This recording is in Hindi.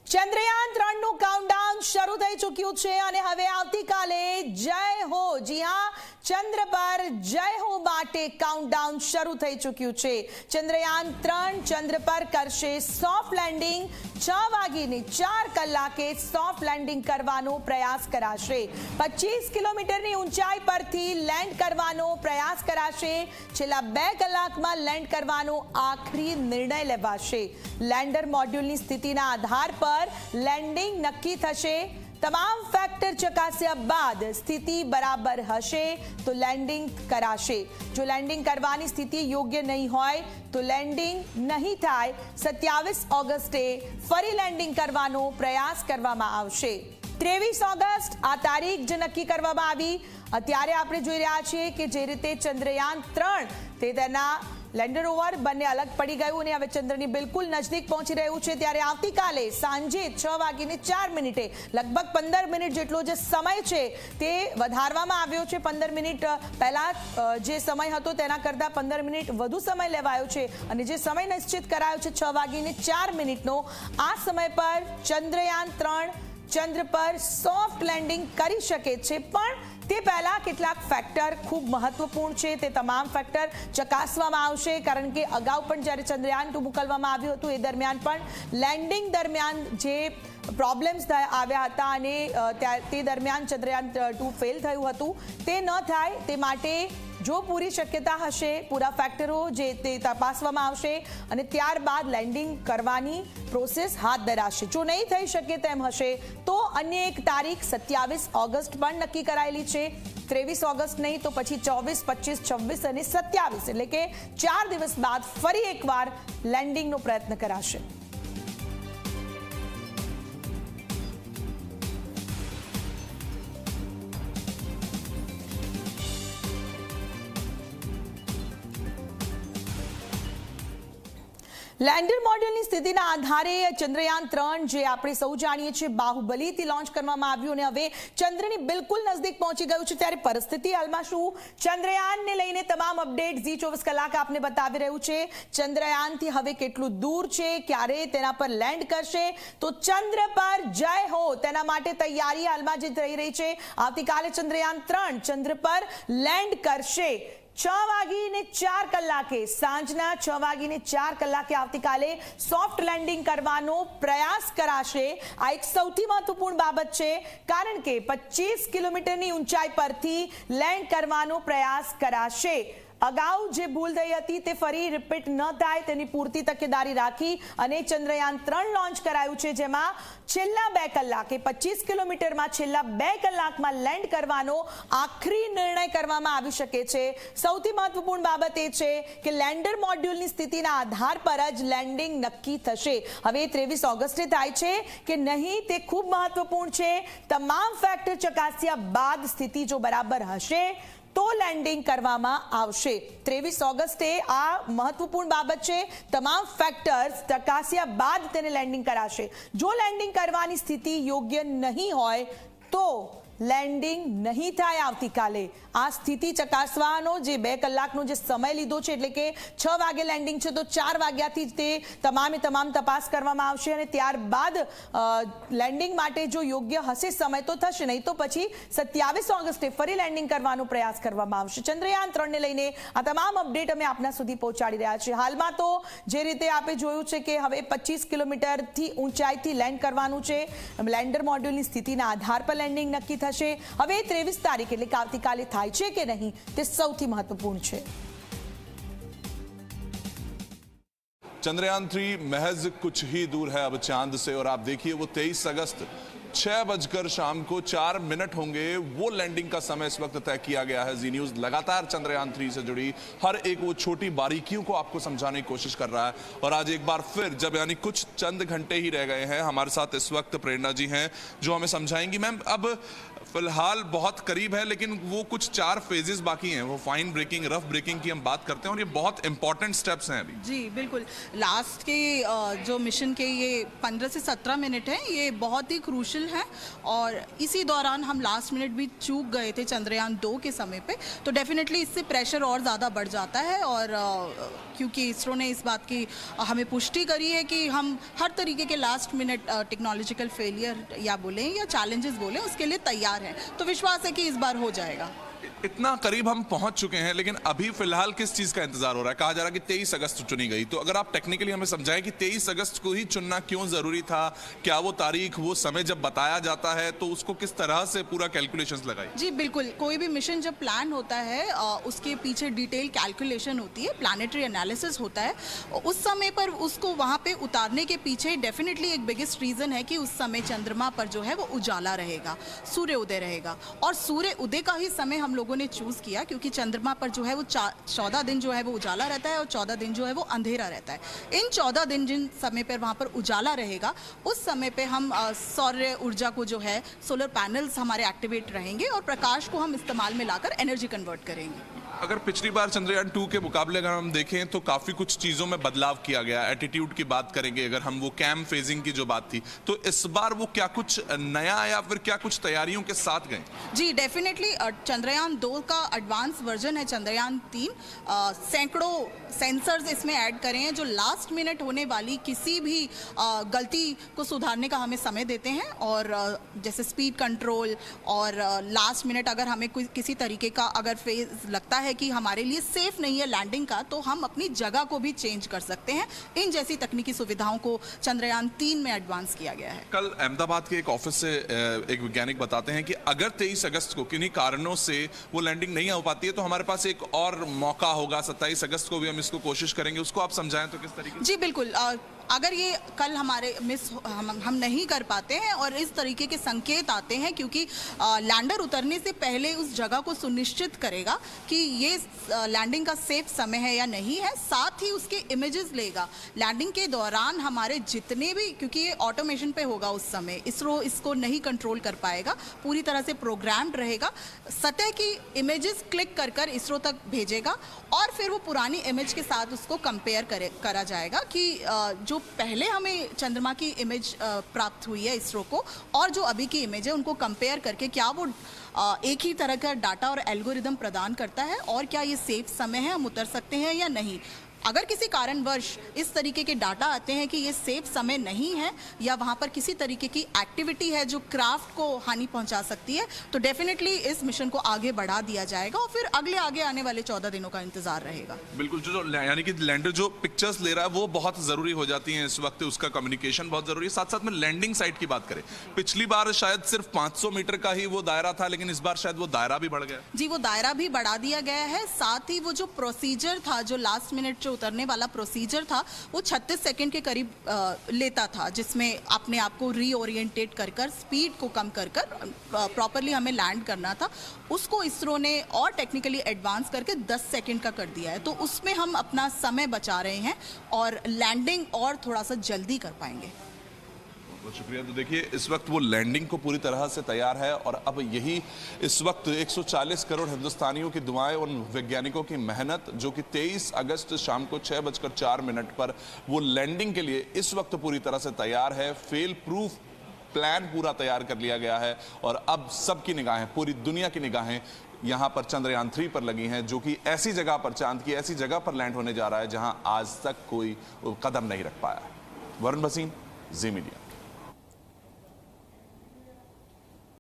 ચંદ્રયાન 3 નું કાઉન્ટડાઉન શરૂ થઈ ચૂક્યું છે અને હવે આવતીકાલે જય હો, જી હા, ચંદ્ર પર જય હો માટે કાઉન્ટડાઉન શરૂ થઈ ચૂક્યું છે। ચંદ્રયાન 3 ચંદ્ર પર કરશે સોફ્ટ લેન્ડિંગ। 6:04 સોફ્ટ લેન્ડિંગ કરવાનો પ્રયાસ કરાશે। 25 કિલોમીટરની ઊંચાઈ પરથી લેન્ડ કરવાનો પ્રયાસ કરાશે। છેલ્લા 2 કલાકમાં લેન્ડ કરવાનો આખરી નિર્ણય લેવાશે। લેન્ડર મોડ્યુલની સ્થિતિના આધાર પર લેન્ડિંગ નક્કી થશે। તમામ ફેક્ટર ચકાસ્યા બાદ સ્થિતિ બરાબર હશે તો લેન્ડિંગ કરાશે। જો લેન્ડિંગ કરવાની સ્થિતિ યોગ્ય નહીં હોય તો લેન્ડિંગ નહીં થાય। 27 ઓગસ્ટે ફરી લેન્ડિંગ કરવાનો પ્રયાસ કરવામાં આવશે। 23 ઓગસ્ટ આ તારીખ જે નક્કી કરવામાં આવી। અત્યારે આપણે જોઈ રહ્યા છીએ કે જે રીતે ચંદ્રયાન 3 તે તેના લેન્ડર રોવર બંને અલગ પડી ગયું અને હવે ચંદ્રની બિલકુલ નજીક પહોંચી રહ્યું છે। ત્યારે આવતીકાલે સાંજે 6:04 લગભગ 15 મિનિટ જેટલો જે સમય છે તે વધારવામાં આવ્યો છે। 15 મિનિટ પહેલા જે સમય હતો તેના કરતાં 15 મિનિટ વધુ સમય લેવાયો છે અને જે સમય નિશ્ચિત કરાયો છે 6:04 આ સમય પર ચંદ્રયાન 3 ચંદ્ર પર સોફ્ટ લેન્ડિંગ કરી શકે છે। પણ તે પહેલા કેટલાક ફેક્ટર ખૂબ મહત્વપૂર્ણ છે, તે તમામ ફેક્ટર ચકાસવામાં આવશે। કારણ કે અગાઉ પણ જ્યારે ચંદ્રયાન 2 મોકલવામાં આવ્યું હતું એ દરમિયાન પણ લેન્ડિંગ દરમિયાન જે પ્રોબ્લેમ્સ આવ્યા હતા અને તે દરમિયાન ચંદ્રયાન 2 ફેલ થયું હતું। તે ન થાય તે માટે જો પૂરી શક્યતા હશે, પૂરા ફેક્ટરો જે તે તપાસવામાં આવશે અને ત્યારબાદ લેન્ડિંગ કરવાની પ્રોસેસ હાથ ધરાશે। જો નહીં થઈ શકે તેમ હશે તો અન્ય એક તારીખ 27 ઓગસ્ટ પણ નક્કી કરાયેલી છે। 23 ઓગસ્ટ નહીં તો પછી 24, 25, 26 અને 27 એટલે કે 4 દિવસ બાદ ફરી એકવાર લેન્ડિંગનો પ્રયત્ન કરાશે। લેન્ડર મોડ્યુલની સ્થિતિના આધારે ચંદ્રયાન 3 જે આપણે સૌ જાણીએ છીએ બાહુબલીથી લોન્ચ કરવામાં આવ્યું અને હવે ચંદ્રની બિલકુલ નજીક પહોંચી ગયું છે। ત્યારે પરિસ્થિતિ હાલમાં શું, ચંદ્રયાનને લઈને તમામ અપડેટ ઝી 24 કલાક આપને બતાવી રહ્યું છે। ચંદ્રયાનથી હવે કેટલું દૂર છે, ક્યારે તેના પર લેન્ડ કરશે, તો ચંદ્ર પર જય હો તેના માટે તૈયારી હાલમાં જે થઈ રહી છે। આવતીકાલે ચંદ્રયાન 3 ચંદ્ર પર લેન્ડ કરશે। 6:04 સાંજના 6:04 આવતીકાલે સોફ્ટ લેન્ડિંગ કરવાનો પ્રયાસ કરાશે। આ એક સૌથી મહત્વપૂર્ણ બાબત છે કારણ કે 25 કિલોમીટરની ઊંચાઈ પરથી લેન્ડ કરવાનો પ્રયાસ કરાશે। અગાઉ જે ભૂલ થઈ હતી તે ફરી રિપીટ ન થાય તેની પૂરતી તકેદારી રાખી અને ચંદ્રયાન 3 લોન્ચ કરાયું છે, જેમાં છેલ્લા 2 કલાકે 25 કિલોમીટરમાં છેલ્લા 2 કલાકમાં લેન્ડ કરવાનો આખરી નિર્ણય કરવામાં આવી શકે છે। સૌથી મહત્વપૂર્ણ બાબત એ છે કે લેન્ડર મોડ્યુલની સ્થિતિના આધાર પર જ લેન્ડિંગ નક્કી થશે। હવે 23 ઓગસ્ટે થાય છે કે નહીં તે ખૂબ મહત્વપૂર્ણ છે। તમામ ફેક્ટર ચકાસ્યા બાદ સ્થિતિ જો બરાબર હશે તો લેન્ડિંગ કરવામાં આવશે। 23 ઓગસ્ટે આ મહત્વપૂર્ણ બાબત છે, તમામ ફેક્ટર્સ ચકાસ્યા બાદ તેને લેન્ડિંગ કરાશે। જો લેન્ડિંગ કરવાની સ્થિતિ યોગ્ય નહીં હોય તો લેન્ડિંગ નહીં થાય। આવતીકાલે આ સ્થિતિ ચકાસવાનો જે 2 કલાકનો જે સમય લીધો છે એટલે કે 6 વાગે લેન્ડિંગ છે તો 4 વાગ્યાથી તે તમામ તપાસ કરવામાં આવશે અને ત્યારબાદ લેન્ડિંગ માટે જો યોગ્ય હશે સમય તો થશે, નહીં તો પછી 27 ઓગસ્ટે ફરી લેન્ડિંગ કરવાનો પ્રયાસ કરવામાં આવશે। ચંદ્રયાન 3 ને લઈને આ તમામ અપડેટ અમે આપના સુધી પહોંચાડી રહ્યા છીએ। હાલમાં તો જે રીતે આપણે જોયું છે કે હવે 25 કિલોમીટરથી ઊંચાઈથી લેન્ડ કરવાનું છે। લેન્ડર મોડ્યુલની સ્થિતિના આધાર પર લેન્ડિંગ નક્કી થશે। હવે 23 તારીખ એટલે કે આવતીકાલે થાય છે કે નહીં તે સૌથી મહત્વપૂર્ણ છે। चंद्रयान 3 महज कुछ ही दूर है अब चांद से और आप देखिए वो 23 अगस्त 6 शाम को 4 होंगे, वो लैंडिंग का समय इस वक्त तय किया गया है। जी न्यूज़ लगातार चंद्रयान 3 से जुड़ी हर एक वो छोटी बारीकियों को आपको समझाने की कोशिश कर रहा है और आज एक बार फिर जब यानी कुछ चंद घंटे ही रह गए हैं, हमारे साथ इस वक्त प्रेरणा जी हैं जो हमें समझाएंगी। मैम, अब फिलहाल बहुत करीब है, लेकिन वो कुछ 4 फेजेस बाकी हैं। वो फाइन ब्रेकिंग, रफ ब्रेकिंग की हम बात करते हैं और ये बहुत इंपॉर्टेंट स्टेप्स हैं अभी। जी बिल्कुल, लास्ट के जो मिशन के ये 15 से 17 मिनट हैं, ये बहुत ही क्रूशल हैं और इसी दौरान हम लास्ट मिनट भी चूक गए थे चंद्रयान 2 के समय पे, तो डेफिनेटली इससे प्रेशर और ज़्यादा बढ़ जाता है। और क्योंकि इसरो ने इस बात की हमें पुष्टि करी है कि हम हर तरीके के लास्ट मिनट टेक्नोलॉजिकल फेलियर या बोलें या चैलेंजेस बोलें, उसके लिए तैयार है, तो विश्वास है कि इस बार हो जाएगा। इतना करीब हम पहुंच चुके हैं, लेकिन अभी फिलहाल किस चीज का इंतजार हो रहा है? कहा जा रहा है कि 23 अगस्त चुनी गई, तो अगर आप टेक्निकली हमें समझाएं कि 23 अगस्त को ही चुनना क्यों जरूरी था? क्या वो तारीख, वो समय जब बताया जाता है तो उसको किस तरह से पूरा कैलकुलेशंस लगाई? जी बिल्कुल, कोई भी मिशन जब प्लान होता है उसके पीछे डिटेल कैलकुलेशन होती है, प्लानिटरी एनालिसिस होता है। उस समय पर उसको वहाँ पे उतारने के पीछे डेफिनेटली एक बिगेस्ट रीज़न है कि उस समय चंद्रमा पर जो है वो उजाला रहेगा, सूर्य उदय रहेगा। और सूर्य उदय का ही समय हम लोगों ने चूज़ किया क्योंकि चंद्रमा पर जो है वो 14 दिन जो है वो उजाला रहता है और 14 दिन जो है वो अंधेरा रहता है। इन 14 दिन जिन समय पर वहाँ पर उजाला रहेगा, उस समय पे हम सौर ऊर्जा को जो है, सोलर पैनल्स हमारे एक्टिवेट रहेंगे और प्रकाश को हम इस्तेमाल में लाकर एनर्जी कन्वर्ट करेंगे। अगर पिछली बार चंद्रयान 2 के मुकाबले अगर हम देखें तो काफी कुछ चीजों में बदलाव किया गया। एटीट्यूड की बात करेंगे अगर हम, वो कैम फेजिंग की जो बात थी, तो इस बार वो क्या कुछ नया या फिर क्या कुछ तैयारियों के साथ गए? जी डेफिनेटली चंद्रयान 2 का एडवांस वर्जन है चंद्रयान 3। सैकड़ों सेंसर्स इसमें ऐड करे हैं जो लास्ट मिनट होने वाली किसी भी गलती को सुधारने का हमें समय देते हैं। और जैसे स्पीड कंट्रोल और लास्ट मिनट अगर हमें किसी तरीके का अगर फेज लगता है कि हमारे लिए सेफ नहीं है लैंडिंग का, तो हम अपनी जगह को भी चेंज कर सकते हैं। इन जैसी तकनीकी सुविधाओं को चंद्रयान 3 में एडवांस किया गया है। कल अहमदाबाद के एक ऑफिस से एक वैज्ञानिक बताते हैं कि अगर 23 अगस्त को किन्हीं कारणों से वो लैंडिंग नहीं हो पाती है तो हमारे पास एक और मौका होगा, 27 अगस्त को भी हम इसको कोशिश करेंगे। उसको आप समझाएं तो किस तरीके? जी बिल्कुल, अगर ये कल हमारे हम नहीं कर पाते हैं और इस तरीके के संकेत आते हैं, क्योंकि लैंडर उतरने से पहले उस जगह को सुनिश्चित करेगा कि ये लैंडिंग का सेफ समय है या नहीं है, साथ ही उसके इमेजेस लेगा। लैंडिंग के दौरान हमारे जितने भी, क्योंकि ये ऑटोमेशन पे होगा उस समय, इसरो इसको नहीं कंट्रोल कर पाएगा, पूरी तरह से प्रोग्राम्ड रहेगा। सतह की इमेजेस क्लिक कर कर इसरो तक भेजेगा और फिर वो पुरानी इमेज के साथ उसको कंपेयर करा जाएगा कि जो पहले हमें चंद्रमा की इमेज प्राप्त हुई है इसरो को और जो अभी की इमेज है, उनको कंपेयर करके क्या वो एक ही तरह का डाटा और एल्गोरिदम प्रदान करता है और क्या ये सेफ समय है, हम उतर सकते हैं या नहीं। अगर किसी कारणवश इस तरीके के डाटा आते हैं कि ये सेफ समय नहीं है या वहाँ पर किसी तरीके की एक्टिविटी है जो क्राफ्ट को हानि पहुँचा सकती है, तो डेफिनेटली इस मिशन को आगे बढ़ा दिया जाएगा और फिर आगे आने वाले 14 दिनों का इंतजार रहेगा। बिल्कुल, जो यानी कि लैंडर जो पिक्चर्स ले रहा है वो बहुत ज़रूरी हो जाती हैं इस वक्त, उसका कम्युनिकेशन बहुत ज़रूरी है। साथ साथ में लैंडिंग साइट की बात करें, पिछली बार शायद सिर्फ 500 मीटर का ही वो दायरा था, लेकिन इस बार शायद वो दायरा भी बढ़ गया। जी, वो दायरा भी बढ़ा दिया गया है। साथ ही वो जो प्रोसीजर था, जो लास्ट मिनट उतरने वाला प्रोसीजर था, वो 36 सेकंड के करीब लेता था, जिसमें अपने आप को रीओरिएंटेट कर स्पीड को कम कर प्रॉपरली हमें लैंड करना था। उसको इसरो ने और टेक्निकली एडवांस करके 10 सेकंड का कर दिया है, तो उसमें हम अपना समय बचा रहे हैं और लैंडिंग और थोड़ा सा जल्दी कर पाएंगे। बहुत शुक्रिया। तो देखिए, इस वक्त वो लैंडिंग को पूरी तरह से तैयार है और अब यही इस वक्त 140 करोड़ हिंदुस्तानियों की दुआएं, उन वैज्ञानिकों की मेहनत जो कि 23 अगस्त शाम को 6:04 पर वो लैंडिंग के लिए इस वक्त पूरी तरह से तैयार है। फेल प्रूफ प्लान पूरा तैयार कर लिया गया है और अब सबकी निगाहें, पूरी दुनिया की निगाहें यहाँ पर चंद्रयान 3 पर लगी हैं, जो कि ऐसी जगह पर, चांद की ऐसी जगह पर लैंड होने जा रहा है जहाँ आज तक कोई कदम नहीं रख पाया। वरुण भसीन, जी मीडिया।